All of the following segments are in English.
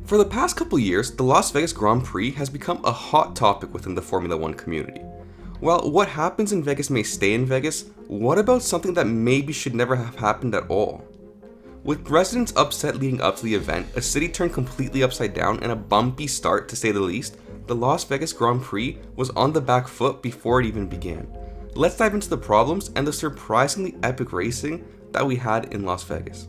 For the past couple years, the Las Vegas Grand Prix has become a hot topic within the Formula One community. While what happens in Vegas may stay in Vegas, what about something that maybe should never have happened at all? With residents upset leading up to the event, a city turned completely upside down, and a bumpy start to say the least, the Las Vegas Grand Prix was on the back foot before it even began. Let's dive into the problems and the surprisingly epic racing that we had in Las Vegas.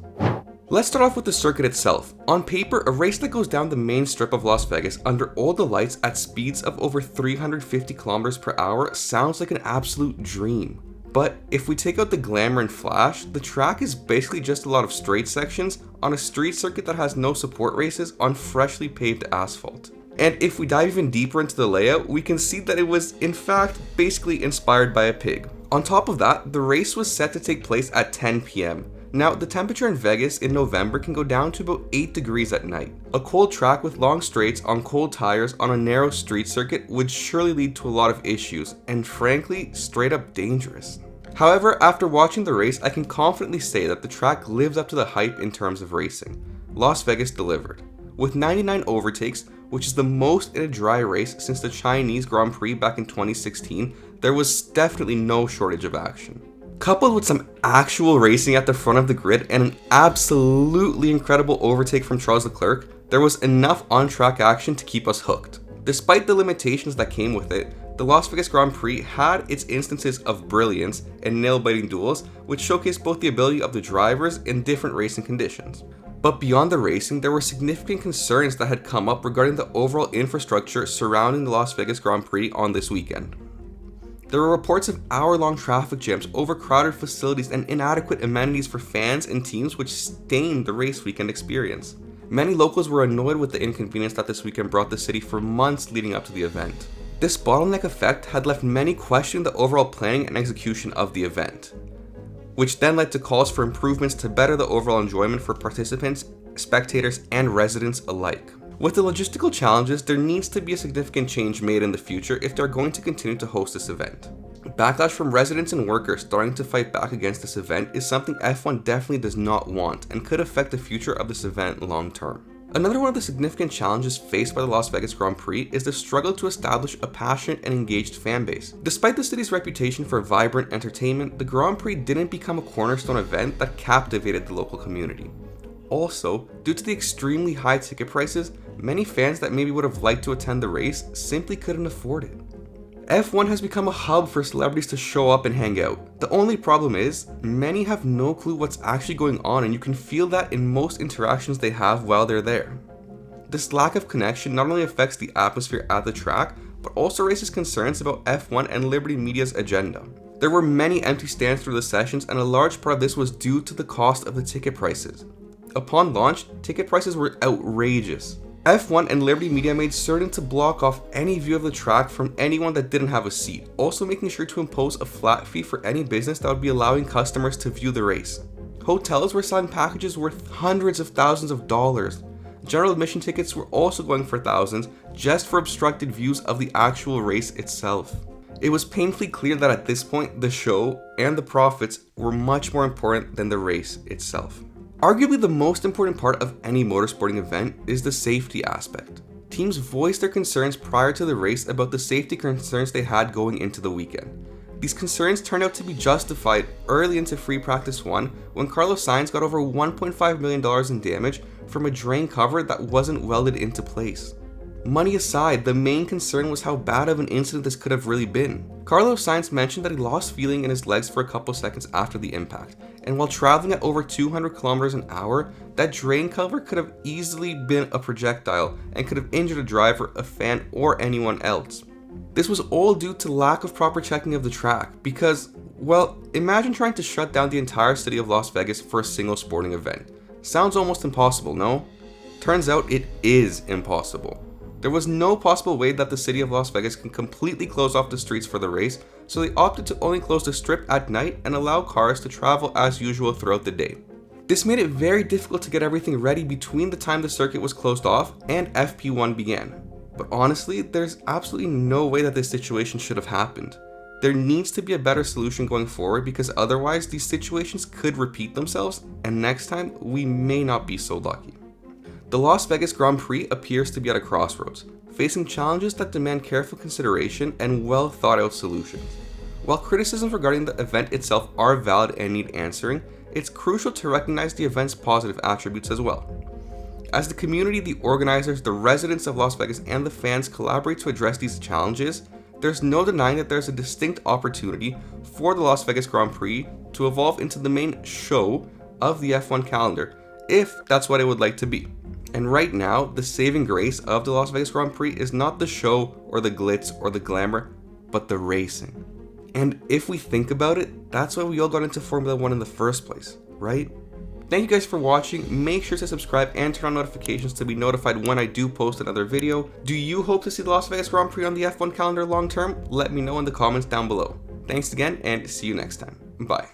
Let's start off with the circuit itself. On paper, a race that goes down the main strip of Las Vegas under all the lights at speeds of over 350 kilometers per hour sounds like an absolute dream. But if we take out the glamour and flash, the track is basically just a lot of straight sections on a street circuit that has no support races on freshly paved asphalt. And if we dive even deeper into the layout, we can see that it was in fact basically inspired by a pig. On top of that, the race was set to take place at 10 p.m. Now, the temperature in Vegas in November can go down to about 8 degrees at night. A cold track with long straights on cold tires on a narrow street circuit would surely lead to a lot of issues, and frankly, straight up dangerous. However, after watching the race, I can confidently say that the track lives up to the hype in terms of racing. Las Vegas delivered. With 99 overtakes, which is the most in a dry race since the Chinese Grand Prix back in 2016, there was definitely no shortage of action. Coupled with some actual racing at the front of the grid and an absolutely incredible overtake from Charles Leclerc, there was enough on-track action to keep us hooked. Despite the limitations that came with it, the Las Vegas Grand Prix had its instances of brilliance and nail-biting duels, which showcased both the ability of the drivers in different racing conditions. But beyond the racing, there were significant concerns that had come up regarding the overall infrastructure surrounding the Las Vegas Grand Prix on this weekend. There were reports of hour-long traffic jams, overcrowded facilities, and inadequate amenities for fans and teams, which stained the race weekend experience. Many locals were annoyed with the inconvenience that this weekend brought the city for months leading up to the event. This bottleneck effect had left many questioning the overall planning and execution of the event, which then led to calls for improvements to better the overall enjoyment for participants, spectators, and residents alike. With the logistical challenges, there needs to be a significant change made in the future if they're going to continue to host this event. Backlash from residents and workers starting to fight back against this event is something F1 definitely does not want and could affect the future of this event long term. Another one of the significant challenges faced by the Las Vegas Grand Prix is the struggle to establish a passionate and engaged fan base. Despite the city's reputation for vibrant entertainment, the Grand Prix didn't become a cornerstone event that captivated the local community. Also, due to the extremely high ticket prices, many fans that maybe would have liked to attend the race simply couldn't afford it. F1 has become a hub for celebrities to show up and hang out. The only problem is, many have no clue what's actually going on, and you can feel that in most interactions they have while they're there. This lack of connection not only affects the atmosphere at the track, but also raises concerns about F1 and Liberty Media's agenda. There were many empty stands through the sessions, and a large part of this was due to the cost of the ticket prices. Upon launch, ticket prices were outrageous. F1 and Liberty Media made certain to block off any view of the track from anyone that didn't have a seat, also making sure to impose a flat fee for any business that would be allowing customers to view the race. Hotels were selling packages worth hundreds of thousands of dollars. General admission tickets were also going for thousands just for obstructed views of the actual race itself. It was painfully clear that at this point, the show and the profits were much more important than the race itself. Arguably the most important part of any motorsporting event is the safety aspect. Teams voiced their concerns prior to the race about the safety concerns they had going into the weekend. These concerns turned out to be justified early into Free Practice 1 when Carlos Sainz got over $1.5 million in damage from a drain cover that wasn't welded into place. Money aside, the main concern was how bad of an incident this could have really been. Carlos Sainz mentioned that he lost feeling in his legs for a couple seconds after the impact, and while traveling at over 200 kilometers an hour, that drain cover could have easily been a projectile and could have injured a driver, a fan, or anyone else. This was all due to lack of proper checking of the track because, well, imagine trying to shut down the entire city of Las Vegas for a single sporting event. Sounds almost impossible, no? Turns out it is impossible. There was no possible way that the city of Las Vegas can completely close off the streets for the race, so they opted to only close the strip at night and allow cars to travel as usual throughout the day. This made it very difficult to get everything ready between the time the circuit was closed off and FP1 began. But honestly, there's absolutely no way that this situation should have happened. There needs to be a better solution going forward because otherwise these situations could repeat themselves, and next time we may not be so lucky. The Las Vegas Grand Prix appears to be at a crossroads, facing challenges that demand careful consideration and well thought out solutions. While criticisms regarding the event itself are valid and need answering, it's crucial to recognize the event's positive attributes as well. As the community, the organizers, the residents of Las Vegas, and the fans collaborate to address these challenges, there's no denying that there's a distinct opportunity for the Las Vegas Grand Prix to evolve into the main show of the F1 calendar, if that's what it would like to be. And right now, the saving grace of the Las Vegas Grand Prix is not the show or the glitz or the glamour, but the racing. And if we think about it, that's why we all got into Formula 1 in the first place, right? Thank you guys for watching. Make sure to subscribe and turn on notifications to be notified when I do post another video. Do you hope to see the Las Vegas Grand Prix on the F1 calendar long term? Let me know in the comments down below. Thanks again, and see you next time. Bye.